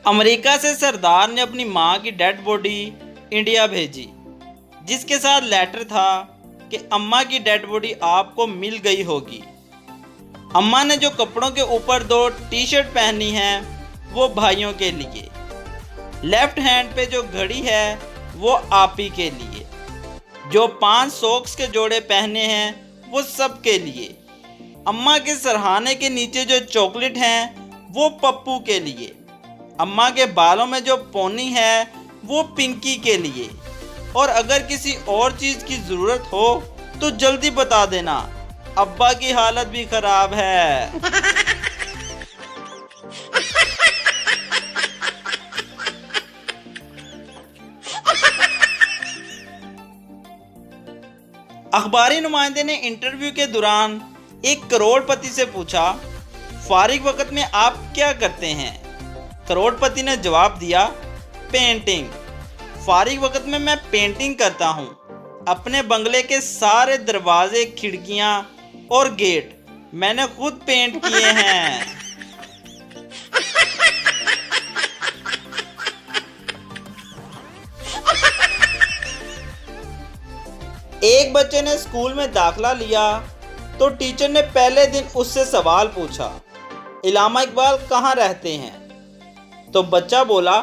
America से सरदार ने अपनी मां की डेड बॉडी इंडिया भेजी, जिसके साथ लेटर था कि अम्मा की डेड बॉडी आपको मिल गई होगी। अम्मा ने जो कपड़ों के ऊपर 2 टी शर्ट पहनी है वो भाइयों के लिए, लेफ्ट हैंड पे जो घड़ी है वो आपी के लिए, जो 5 सॉक्स के जोड़े पहने हैं वो सब के लिए, अम्मा के सरहाने के नीचे जो चॉकलेट हैं वो पप्पू के लिए, अम्मा के बालों में जो पोनी है वो पिंकी के लिए, और अगर किसी और चीज़ की ज़रूरत हो तो जल्दी बता देना, अब्बा की हालत भी ख़राब है। अखबारी नुमाइंदे ने इंटरव्यू के दौरान एक करोड़पति से पूछा, फारिग वक्त में आप क्या करते हैं? करोड़पति ने जवाब दिया, पेंटिंग। फारिग वक्त में मैं पेंटिंग करता हूँ। अपने बंगले के सारे दरवाजे, खिड़कियाँ और गेट मैंने खुद पेंट किए हैं। एक बच्चे ने स्कूल में दाखला लिया तो टीचर ने पहले दिन उससे सवाल पूछा, इल्लामा इकबाल कहाँ रहते हैं? तो बच्चा बोला,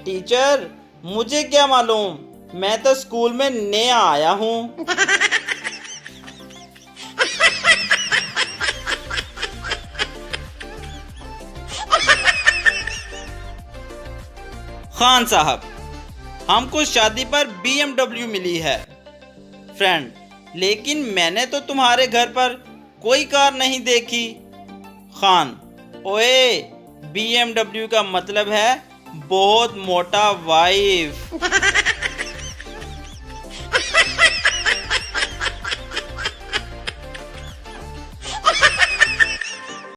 टीचर मुझे क्या मालूम, मैं तो स्कूल में नया आया हूँ। खान साहब, हमको शादी पर BMW मिली है फ्रेंड, लेकिन मैंने तो तुम्हारे घर पर कोई कार नहीं देखी। खान, ओए BMW का मतलब है बहुत मोटा वाइफ।